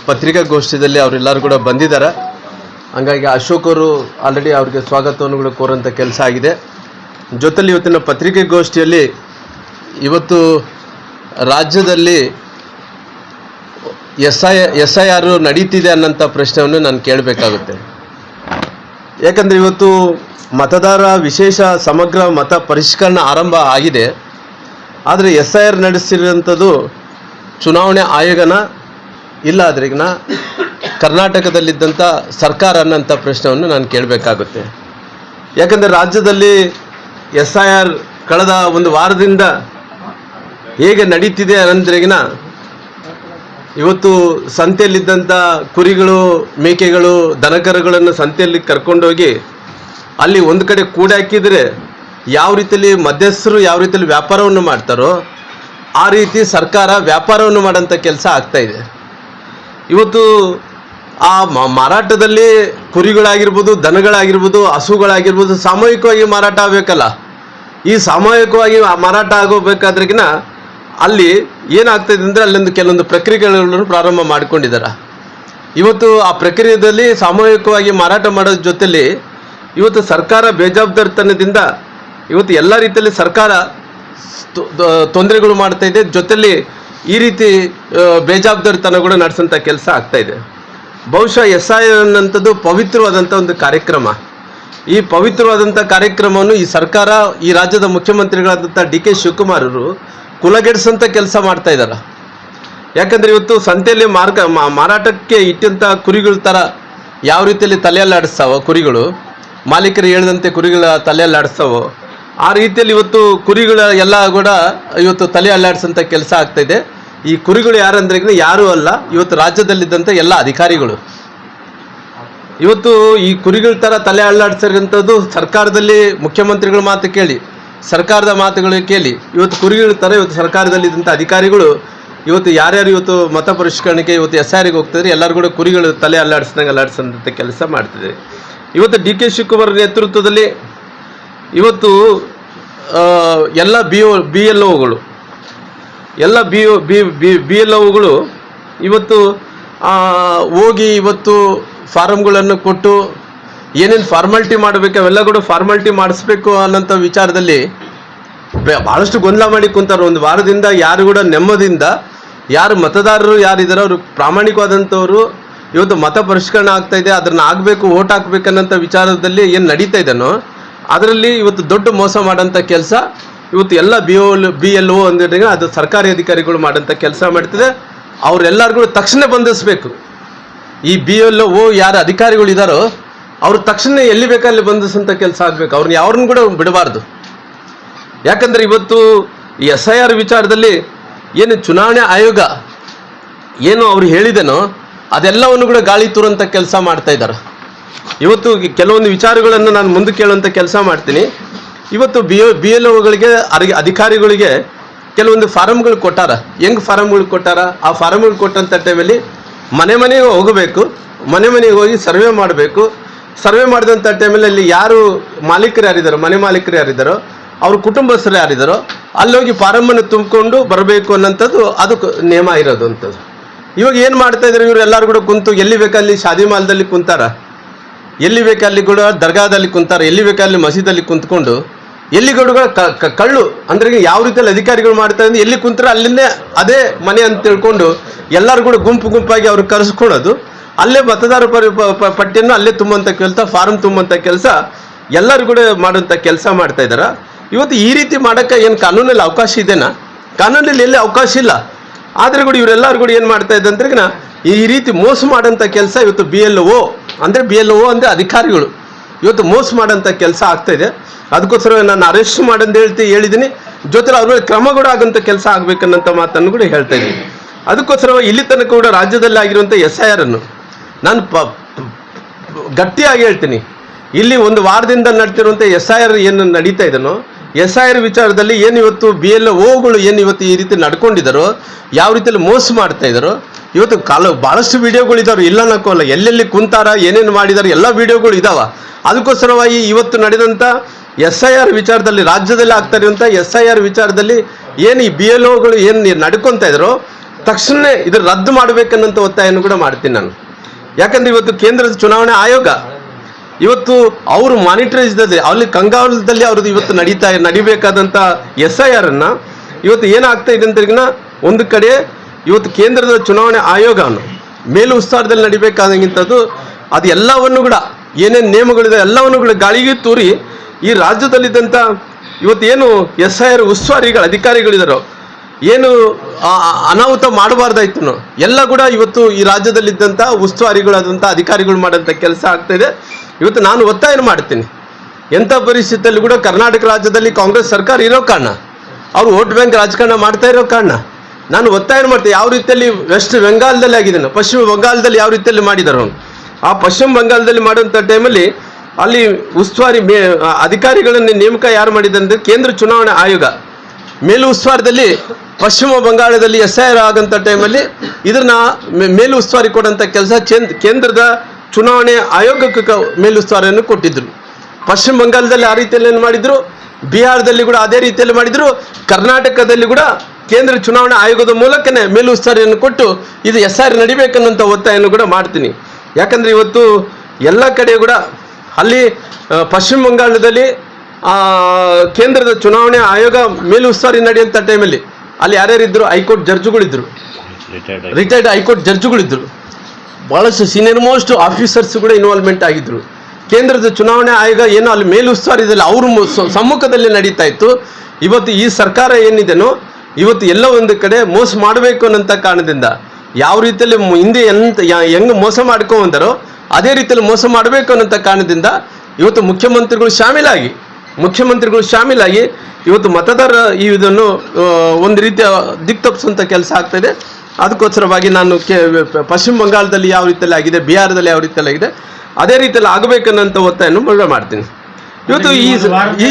ಪತ್ರಿಕಾಗೋಷ್ಠಿಯಲ್ಲಿ ಅವರೆಲ್ಲರೂ ಕೂಡ ಬಂದಿದ್ದಾರೆ. ಹಂಗಾಗಿ ಅಶೋಕ್ ಅವರು ಆಲ್ರೆಡಿ ಅವರಿಗೆ ಸ್ವಾಗತವನ್ನು ಕೂಡ ಕೋರುವಂಥ ಕೆಲಸ ಆಗಿದೆ. ಜೊತೆಲಿ ಇವತ್ತಿನ ಪತ್ರಿಕಾಗೋಷ್ಠಿಯಲ್ಲಿ ಇವತ್ತು ರಾಜ್ಯದಲ್ಲಿ SIR ನಡೀತಿದೆ ಅನ್ನೋಂಥ ಪ್ರಶ್ನೆಯನ್ನು ನಾನು ಕೇಳಬೇಕಾಗುತ್ತೆ. ಯಾಕಂದರೆ ಇವತ್ತು ಮತದಾರ ವಿಶೇಷ ಸಮಗ್ರ ಮತ ಪರಿಷ್ಕರಣೆ ಆರಂಭ ಆಗಿದೆ. ಆದರೆ SIR ನಡೆಸಿರುವಂಥದ್ದು ಚುನಾವಣೆ ಆಯೋಗನ ಇಲ್ಲ ಅದ್ರಿಗಿನ ಕರ್ನಾಟಕದಲ್ಲಿದ್ದಂಥ ಸರ್ಕಾರ ಅನ್ನೋಂಥ ಪ್ರಶ್ನೆಯನ್ನು ನಾನು ಕೇಳಬೇಕಾಗುತ್ತೆ. ಯಾಕಂದರೆ ರಾಜ್ಯದಲ್ಲಿ SIR ಕಳೆದ ಒಂದು ವಾರದಿಂದ ಹೇಗೆ ನಡೀತಿದೆ ಅನ್ನೋದ್ರಿಗಿನ ಇವತ್ತು ಸಂತೆಯಲ್ಲಿದ್ದಂಥ ಕುರಿಗಳು, ಮೇಕೆಗಳು, ದನಕರುಗಳನ್ನು ಸಂತೆಯಲ್ಲಿ ಕರ್ಕೊಂಡೋಗಿ ಅಲ್ಲಿ ಒಂದು ಕಡೆ ಕೂಡಾಕಿದರೆ ಯಾವ ರೀತಿಯಲ್ಲಿ ಮಧ್ಯಸ್ಥರು ಯಾವ ರೀತಿಯಲ್ಲಿ ವ್ಯಾಪಾರವನ್ನು ಮಾಡ್ತಾರೋ ಆ ರೀತಿ ಸರ್ಕಾರ ವ್ಯಾಪಾರವನ್ನು ಮಾಡೋಂಥ ಕೆಲಸ ಆಗ್ತಾಯಿದೆ. ಇವತ್ತು ಆ ಮಾರಾಟದಲ್ಲಿ ಕುರಿಗಳಾಗಿರ್ಬೋದು, ದನಗಳಾಗಿರ್ಬೋದು, ಹಸುಗಳಾಗಿರ್ಬೋದು ಸಾಮೂಹಿಕವಾಗಿ ಮಾರಾಟ ಆಗಬೇಕಲ್ಲ. ಈ ಸಾಮೂಹಿಕವಾಗಿ ಮಾರಾಟ ಆಗೋಬೇಕಾದ್ರಿಗಿನ ಅಲ್ಲಿ ಏನಾಗ್ತಾಯಿದೆ ಅಂದರೆ ಅಲ್ಲೊಂದು ಕೆಲವೊಂದು ಪ್ರಕ್ರಿಯೆಗಳನ್ನು ಪ್ರಾರಂಭ ಮಾಡಿಕೊಂಡಿದ್ದಾರೆ. ಇವತ್ತು ಆ ಪ್ರಕ್ರಿಯೆಯಲ್ಲಿ ಸಾಮೂಹಿಕವಾಗಿ ಮಾರಾಟ ಮಾಡೋದ್ರ ಜೊತೆಲಿ ಇವತ್ತು ಸರ್ಕಾರ ಬೇಜವಾಬ್ದಾರಿತನದಿಂದ ಇವತ್ತು ಎಲ್ಲ ರೀತಿಯಲ್ಲಿ ಸರ್ಕಾರ ತೊಂದರೆಗಳು ಮಾಡ್ತಾಯಿದೆ. ಜೊತೆಲಿ ಈ ರೀತಿ ಬೇಜವಾಬ್ದಾರಿತನಗಳು ನಡೆಸೋಂಥ ಕೆಲಸ ಆಗ್ತಾಯಿದೆ. ಬಹುಶಃ SIR ಅನ್ನೋಂಥದ್ದು ಪವಿತ್ರವಾದಂಥ ಒಂದು ಕಾರ್ಯಕ್ರಮ. ಈ ಪವಿತ್ರವಾದಂಥ ಕಾರ್ಯಕ್ರಮವನ್ನು ಈ ಸರ್ಕಾರ, ಈ ರಾಜ್ಯದ ಮುಖ್ಯಮಂತ್ರಿಗಳಾದಂಥ DK ಶಿವಕುಮಾರ್ ಅವರು ಕುಲಗೆಡಿಸೋಂಥ ಕೆಲಸ ಮಾಡ್ತಾ ಇದ್ದಾರೆ. ಯಾಕಂದರೆ ಇವತ್ತು ಸಂತೆಯಲ್ಲಿ ಮಾರಾಟಕ್ಕೆ ಇಟ್ಟಂಥ ಕುರಿಗಳ ಥರ ಯಾವ ರೀತಿಯಲ್ಲಿ ತಲೆಯಲ್ಲಾಡಿಸ್ತಾವೋ ಕುರಿಗಳು, ಮಾಲೀಕರು ಹೇಳಿದಂತೆ ಕುರಿಗಳ ತಲೆಯಲ್ಲಾಡಿಸ್ತಾವೋ ಆ ರೀತಿಯಲ್ಲಿ ಇವತ್ತು ಕುರಿಗಳ ಎಲ್ಲ ಕೂಡ ಇವತ್ತು ತಲೆ ಅಲ್ಲಾಡಿಸೋಂಥ ಕೆಲಸ ಆಗ್ತಾಯಿದೆ. ಈ ಕುರಿಗಳು ಯಾರಂದ್ರೆ ಯಾರೂ ಅಲ್ಲ, ಇವತ್ತು ರಾಜ್ಯದಲ್ಲಿದ್ದಂಥ ಎಲ್ಲ ಅಧಿಕಾರಿಗಳು. ಇವತ್ತು ಈ ಕುರಿಗಳ ಥರ ತಲೆ ಅಲ್ಲಾಡಿಸಿರೋಂಥದ್ದು ಸರ್ಕಾರದಲ್ಲಿ ಮುಖ್ಯಮಂತ್ರಿಗಳ ಮಾತು ಕೇಳಿ, ಸರ್ಕಾರದ ಮಾತುಗಳು ಕೇಳಿ ಇವತ್ತು ಕುರಿಗಳ ಥರ ಇವತ್ತು ಸರ್ಕಾರದಲ್ಲಿದ್ದಂಥ ಅಧಿಕಾರಿಗಳು ಇವತ್ತು ಯಾರ್ಯಾರು ಇವತ್ತು ಮತ ಪರಿಷ್ಕರಣೆಗೆ ಇವತ್ತು SIRಗೆ ಹೋಗ್ತಿದ್ರೆ ಎಲ್ಲರೂ ಕೂಡ ಕುರಿಗಳು ತಲೆ ಅಲ್ಲಾಡಿಸೋಂಥ ಕೆಲಸ ಮಾಡ್ತಿದೆ. ಇವತ್ತು DK ಶಿವಕುಮಾರ್ ನೇತೃತ್ವದಲ್ಲಿ ಇವತ್ತು ಎಲ್ಲ BLOಗಳು ಎಲ್ಲ BLOಗಳು ಇವತ್ತು ಹೋಗಿ ಇವತ್ತು ಫಾರಮ್ಗಳನ್ನು ಕೊಟ್ಟು ಏನೇನು ಫಾರ್ಮಾಲಿಟಿ ಮಾಡಬೇಕು ಅವೆಲ್ಲ ಕೂಡ ಫಾರ್ಮಾಲಿಟಿ ಮಾಡಿಸ್ಬೇಕು ಅನ್ನೋಂಥ ವಿಚಾರದಲ್ಲಿ ಭಾಳಷ್ಟು ಗೊಂದಲ ಮಾಡಿ ಕುಂತಾರೆ. ಒಂದು ವಾರದಿಂದ ಯಾರು ಕೂಡ ನೆಮ್ಮದಿಯಿಂದ ಯಾರು ಮತದಾರರು ಯಾರಿದ್ದಾರೋ ಅವರು ಪ್ರಾಮಾಣಿಕವಾದಂಥವ್ರು ಇವತ್ತು ಮತ ಪರಿಷ್ಕರಣೆ ಆಗ್ತಾಯಿದೆ, ಅದನ್ನು ಆಗಬೇಕು, ಓಟ್ ಹಾಕ್ಬೇಕನ್ನೋಂಥ ವಿಚಾರದಲ್ಲಿ ಏನು ನಡೀತಾ ಇದೆನೋ ಅದರಲ್ಲಿ ಇವತ್ತು ದೊಡ್ಡ ಮೋಸ ಮಾಡೋಂಥ ಕೆಲಸ ಇವತ್ತು ಎಲ್ಲ BLO ಅಂದ್ರೆ ಅದು ಸರ್ಕಾರಿ ಅಧಿಕಾರಿಗಳು ಮಾಡೋಂಥ ಕೆಲಸ ಮಾಡ್ತಿದೆ. ಅವರೆಲ್ಲರಿಗೂ ತಕ್ಷಣ ಬಂಧಿಸಬೇಕು. ಈ BLO ಯಾರು ಅಧಿಕಾರಿಗಳಿದ್ದಾರೋ ಅವರು ತಕ್ಷಣ ಎಲ್ಲಿ ಬೇಕಲ್ಲಿ ಬಂಧಿಸೋಂಥ ಕೆಲಸ ಆಗಬೇಕು. ಅವ್ರನ್ನ ಯಾರನ್ನು ಕೂಡ ಬಿಡಬಾರ್ದು. ಯಾಕಂದರೆ ಇವತ್ತು ಈ SIR ವಿಚಾರದಲ್ಲಿ ಏನು ಚುನಾವಣೆ ಆಯೋಗ ಏನು ಅವ್ರು ಹೇಳಿದೆನೋ ಅದೆಲ್ಲವನ್ನು ಕೂಡ ಗಾಳಿ ತೂರಂಥ ಕೆಲಸ ಮಾಡ್ತಾ ಇದ್ದಾರೆ. ಇವತ್ತು ಕೆಲವೊಂದು ವಿಚಾರಗಳನ್ನು ನಾನು ಮುಂದೆ ಕೇಳುವಂಥ ಕೆಲಸ ಮಾಡ್ತೀನಿ. ಇವತ್ತು BLOಗಳಿಗೆ ಅಧಿಕಾರಿಗಳಿಗೆ ಕೆಲವೊಂದು ಫಾರಮ್ಗಳು ಕೊಟ್ಟಾರ. ಹೆಂಗೆ ಫಾರಮ್ಗಳು ಕೊಟ್ಟಾರ? ಆ ಫಾರಮ್ಗಳು ಕೊಟ್ಟಂಥ ಟೈಮಲ್ಲಿ ಮನೆಗೆ ಹೋಗಬೇಕು, ಮನೆಗೆ ಹೋಗಿ ಸರ್ವೆ ಮಾಡಬೇಕು. ಸರ್ವೆ ಮಾಡಿದಂಥ ಟೈಮಲ್ಲಿ ಅಲ್ಲಿ ಯಾರು ಮಾಲೀಕರು ಯಾರಿದ್ದಾರೋ, ಮನೆ ಮಾಲೀಕರು ಯಾರಿದ್ದಾರೋ, ಅವ್ರ ಕುಟುಂಬಸ್ಥರು ಯಾರಿದ್ದಾರೋ ಅಲ್ಲೋಗಿ ಫಾರಮ್ಮನ್ನು ತುಂಬಿಕೊಂಡು ಬರಬೇಕು ಅನ್ನೋಂಥದ್ದು ಅದು ನಿಯಮ ಇರೋದು ಅಂಥದ್ದು. ಇವಾಗ ಏನು ಮಾಡ್ತಾ ಇದ್ದಾರೆ ಇವರು ಎಲ್ಲರೂ ಕೂಡ ಕುಂತು ಎಲ್ಲಿ ಬೇಕಲ್ಲಿ ಶಾದಿ ಮಾಲ್ದಲ್ಲಿ ಕುಂತಾರ, ಎಲ್ಲಿ ಬೇಕಲ್ಲಿ ಕೂಡ ದರ್ಗಾದಲ್ಲಿ ಕುಂತಾರೆ, ಎಲ್ಲಿ ಬೇಕಲ್ಲಿ ಮಸೀದಲ್ಲಿ ಕುಂತ್ಕೊಂಡು ಎಲ್ಲಿ ಕೂಡ ಕಳ್ಳು ಅಂದ್ರೆ ಯಾವ ರೀತಿಯಲ್ಲಿ ಅಧಿಕಾರಿಗಳು ಮಾಡ್ತಾರೆ ಅಂದ್ರೆ ಎಲ್ಲಿ ಕುಂತಾರೆ ಅಲ್ಲಿಂದೇ ಅದೇ ಮನೆ ಅಂತ ತಿಳ್ಕೊಂಡು ಎಲ್ಲರೂ ಕೂಡ ಗುಂಪಾಗಿ ಅವ್ರು ಕರೆಸ್ಕೊಳ್ಳೋದು, ಅಲ್ಲೇ ಮತದಾರ ಪಟ್ಟಿಯನ್ನು ಅಲ್ಲೇ ತುಂಬುವಂಥ ಕೆಲಸ, ಫಾರಮ್ ತುಂಬುವಂಥ ಕೆಲಸ ಎಲ್ಲರೂ ಕೂಡ ಮಾಡುವಂಥ ಕೆಲಸ ಮಾಡ್ತಾ ಇದ್ದಾರೆ. ಇವತ್ತು ಈ ರೀತಿ ಮಾಡೋಕ್ಕೆ ಏನು ಕಾನೂನಲ್ಲಿ ಅವಕಾಶ ಇದೆನಾ? ಕಾನೂನಲ್ಲಿ ಎಲ್ಲಿ ಅವಕಾಶ ಇಲ್ಲ. ಆದರೆ ಕೂಡ ಇವರೆಲ್ಲರೂ ಕೂಡ ಏನು ಮಾಡ್ತಾ ಇದ್ದ ಅಂದ್ರೆ ಈ ರೀತಿ ಮೋಸ ಮಾಡೋಂಥ ಕೆಲಸ ಇವತ್ತು BLO ಅಂದರೆ ಅಧಿಕಾರಿಗಳು ಇವತ್ತು ಮೋಸ ಮಾಡೋಂಥ ಕೆಲಸ ಆಗ್ತಾಯಿದೆ. ಅದಕ್ಕೋಸ್ಕರ ನಾನು ಅರೆಸ್ಟ್ ಮಾಡಂತ ಹೇಳಿದ್ದೀನಿ. ಜೊತೆಲಿ ಅವ್ರ ಮೇಲೆ ಕ್ರಮ ಕೂಡ ಆಗೋಂಥ ಕೆಲಸ ಆಗಬೇಕನ್ನೋಂಥ ಮಾತನ್ನು ಕೂಡ ಹೇಳ್ತಾ ಇದ್ದೀನಿ. ಅದಕ್ಕೋಸ್ಕರ ಇಲ್ಲಿ ತನಕ ಕೂಡ ರಾಜ್ಯದಲ್ಲಿ ಆಗಿರುವಂಥ SIR ಅನ್ನು ನಾನು ಗಟ್ಟಿಯಾಗಿ ಹೇಳ್ತೀನಿ. ಇಲ್ಲಿ ಒಂದು ವಾರದಿಂದ ನಡ್ತಿರುವಂಥ SIR ಏನು ನಡೀತಾ ಇದೆನೋ SIR ವಿಚಾರದಲ್ಲಿ ಏನು ಇವತ್ತು BLOಗಳು ಏನು ಇವತ್ತು ಈ ರೀತಿ ನಡ್ಕೊಂಡಿದ್ದಾರೋ, ಯಾವ ರೀತಿಯಲ್ಲಿ ಮೋಸ ಮಾಡ್ತಾ ಇದ್ದಾರೋ, ಇವತ್ತು ಭಾಳಷ್ಟು ವಿಡಿಯೋಗಳಿದ್ದಾವೆ, ಇಲ್ಲ ಅನ್ನೋಕ್ಕಲ್ಲ, ಎಲ್ಲೆಲ್ಲಿ ಕುಂತಾರ, ಏನೇನು ಮಾಡಿದ್ದಾರೆ ಎಲ್ಲ ವಿಡಿಯೋಗಳು ಇದ್ದಾವೆ. ಅದಕ್ಕೋಸ್ಕರವಾಗಿ ಇವತ್ತು ನಡೆದಂಥ SIR ವಿಚಾರದಲ್ಲಿ ರಾಜ್ಯದಲ್ಲಿ ಆಗ್ತಾ ಇರುವಂಥ SIR ವಿಚಾರದಲ್ಲಿ ಏನು ಈ BLOಗಳು ಏನು ನಡ್ಕೊತಾ ಇದ್ದಾರೋ ತಕ್ಷಣ ಇದು ರದ್ದು ಮಾಡಬೇಕನ್ನಂತ ಒತ್ತಾಯವನ್ನು ಕೂಡ ಮಾಡ್ತೀನಿ ನಾನು. ಯಾಕಂದ್ರೆ ಇವತ್ತು ಕೇಂದ್ರದ ಚುನಾವಣಾ ಆಯೋಗ ಇವತ್ತು ಅವರು ಮಾನಿಟರೈಸ್ ಅಲ್ಲಿ ಕಂಗಾಲದಲ್ಲಿ ಅವ್ರದ್ದು ಇವತ್ತು ನಡಿಬೇಕಾದಂಥ SIR ಅನ್ನ ಇವತ್ತು ಏನಾಗ್ತಾ ಇದೆ ಅಂತ ಒಂದು ಕಡೆ ಇವತ್ತು ಕೇಂದ್ರದ ಚುನಾವಣಾ ಆಯೋಗ ಮೇಲು ಉಸ್ತುವಾರದಲ್ಲಿ ನಡಿಬೇಕಾದಂಥದ್ದು ಅದು ಎಲ್ಲವನ್ನು ಕೂಡ ಏನೇನು ನಿಯಮಗಳಿದೆ ಎಲ್ಲವನ್ನು ಕೂಡ ಗಾಳಿಗೆ ತೂರಿ ಈ ರಾಜ್ಯದಲ್ಲಿದ್ದಂಥ ಇವತ್ತೇನು SIR ಉಸ್ತುವಾರಿಗಳು ಅಧಿಕಾರಿಗಳಿದಾರೋ ಏನು ಅನಾಹುತ ಮಾಡಬಾರ್ದಾಯ್ತು ಎಲ್ಲ ಕೂಡ ಇವತ್ತು ಈ ರಾಜ್ಯದಲ್ಲಿದ್ದಂಥ ಉಸ್ತುವಾರಿಗಳಾದಂಥ ಅಧಿಕಾರಿಗಳು ಮಾಡೋಂಥ ಕೆಲಸ ಆಗ್ತಾಯಿದೆ. ಇವತ್ತು ನಾನು ಒತ್ತಾಯ ಮಾಡ್ತೀನಿ, ಎಂಥ ಪರಿಸ್ಥಿತಿಯಲ್ಲಿ ಕೂಡ ಕರ್ನಾಟಕ ರಾಜ್ಯದಲ್ಲಿ ಕಾಂಗ್ರೆಸ್ ಸರ್ಕಾರ ಇರೋ ಕಾರಣ, ಅವರು ವೋಟ್ ಬ್ಯಾಂಕ್ ರಾಜಕಾರಣ ಮಾಡ್ತಾ ಇರೋ ಕಾರಣ ನಾನು ಒತ್ತಾಯ ಮಾಡ್ತೀನಿ. ಯಾವ ರೀತಿಯಲ್ಲಿ ವೆಸ್ಟ್ ಬೆಂಗಾಲದಲ್ಲಿ ಆಗಿದೆ, ಪಶ್ಚಿಮ ಬಂಗಾಳದಲ್ಲಿ ಯಾವ ರೀತಿಯಲ್ಲಿ ಮಾಡಿದಾರೋ ಆ ಪಶ್ಚಿಮ ಬಂಗಾಳದಲ್ಲಿ ಮಾಡುವಂಥ ಟೈಮಲ್ಲಿ ಅಲ್ಲಿ ಉಸ್ತುವಾರಿ ಅಧಿಕಾರಿಗಳನ್ನು ನೇಮಕ ಯಾರು ಮಾಡಿದಂದ್ರೆ ಕೇಂದ್ರ ಚುನಾವಣಾ ಆಯೋಗ. ಮೇಲು ಉಸ್ತುವಾರದಲ್ಲಿ ಪಶ್ಚಿಮ ಬಂಗಾಳದಲ್ಲಿ SIR ಆಗಂಥ ಟೈಮಲ್ಲಿ ಇದನ್ನ ಮೇಲು ಉಸ್ತುವಾರಿ ಕೊಡೋಂಥ ಕೆಲಸ ಕೇಂದ್ರದ ಚುನಾವಣೆ ಆಯೋಗಕ್ಕೆ ಮೇಲುಸ್ತುವಾರಿಯನ್ನು ಕೊಟ್ಟಿದ್ರು. ಪಶ್ಚಿಮ ಬಂಗಾಳದಲ್ಲಿ ಆ ರೀತಿಯಲ್ಲಿ ಮಾಡಿದ್ರು, ಬಿಹಾರದಲ್ಲಿ ಕೂಡ ಅದೇ ರೀತಿಯಲ್ಲಿ ಮಾಡಿದ್ರು, ಕರ್ನಾಟಕದಲ್ಲಿ ಕೂಡ ಕೇಂದ್ರ ಚುನಾವಣಾ ಆಯೋಗದ ಮೂಲಕನೇ ಮೇಲುಸ್ತುವಾರಿಯನ್ನು ಕೊಟ್ಟು ಇದು SIR ನಡಿಬೇಕನ್ನೋಂಥ ಒತ್ತಾಯವನ್ನು ಕೂಡ ಮಾಡ್ತೀನಿ. ಯಾಕಂದರೆ ಇವತ್ತು ಎಲ್ಲ ಕಡೆ ಕೂಡ ಅಲ್ಲಿ ಪಶ್ಚಿಮ ಬಂಗಾಳದಲ್ಲಿ ಕೇಂದ್ರದ ಚುನಾವಣೆ ಆಯೋಗ ಮೇಲುಸ್ತುವಾರಿ ನಡೆಯುವಂಥ ಟೈಮಲ್ಲಿ ಅಲ್ಲಿ ಯಾರ್ಯಾರಿದ್ರು, ಹೈಕೋರ್ಟ್ ಜಡ್ಜ್ಗಳಿದ್ರು, ರಿಟೈರ್ಡ್ ಹೈಕೋರ್ಟ್ ಜಡ್ಜ್ಗಳಿದ್ರು, ಭಾಳಷ್ಟು ಸೀನಿಯರ್ ಮೋಸ್ಟ್ ಆಫೀಸರ್ಸ್ ಕೂಡ ಇನ್ವಾಲ್ವ್ಮೆಂಟ್ ಆಗಿದ್ರು. ಕೇಂದ್ರದ ಚುನಾವಣೆ ಆಯೋಗ ಏನೋ ಅಲ್ಲಿ ಮೇಲುಸ್ತುವಾರಿದಲ್ಲಿ ಅವ್ರ ಸಮ್ಮುಖದಲ್ಲಿ ನಡೀತಾ ಇತ್ತು. ಇವತ್ತು ಈ ಸರ್ಕಾರ ಏನಿದೆನೋ ಇವತ್ತು ಎಲ್ಲ ಒಂದು ಕಡೆ ಮೋಸ ಮಾಡಬೇಕು ಅನ್ನೋಂಥ ಕಾರಣದಿಂದ ಯಾವ ರೀತಿಯಲ್ಲಿ ಹಿಂದೆ ಹೆಂಗೆ ಮೋಸ ಮಾಡ್ಕೊಂಬಂದಾರೋ ಅದೇ ರೀತಿಯಲ್ಲಿ ಮೋಸ ಮಾಡಬೇಕು ಅನ್ನೋಂಥ ಕಾರಣದಿಂದ ಇವತ್ತು ಮುಖ್ಯಮಂತ್ರಿಗಳು ಶಾಮೀಲಾಗಿ ಇವತ್ತು ಮತದಾರ ಇದನ್ನು ಒಂದು ರೀತಿಯ ದಿಕ್ತಪ್ಪಿಸುವಂಥ ಕೆಲಸ ಆಗ್ತಾಯಿದೆ. ಅದಕ್ಕೋಸ್ಕರವಾಗಿ ನಾನು ಪಶ್ಚಿಮ ಬಂಗಾಳದಲ್ಲಿ ಯಾವ ರೀತಿಯಲ್ಲಿ ಆಗಿದೆ, ಬಿಹಾರದಲ್ಲಿ ಯಾವ ರೀತಿಯಲ್ಲಿ ಆಗಿದೆ, ಅದೇ ರೀತಿಯಲ್ಲಿ ಆಗಬೇಕನ್ನೋಂಥ ಒತ್ತಾಯವನ್ನು ಮಾಡ್ತೀನಿ. ಇವತ್ತು ಈ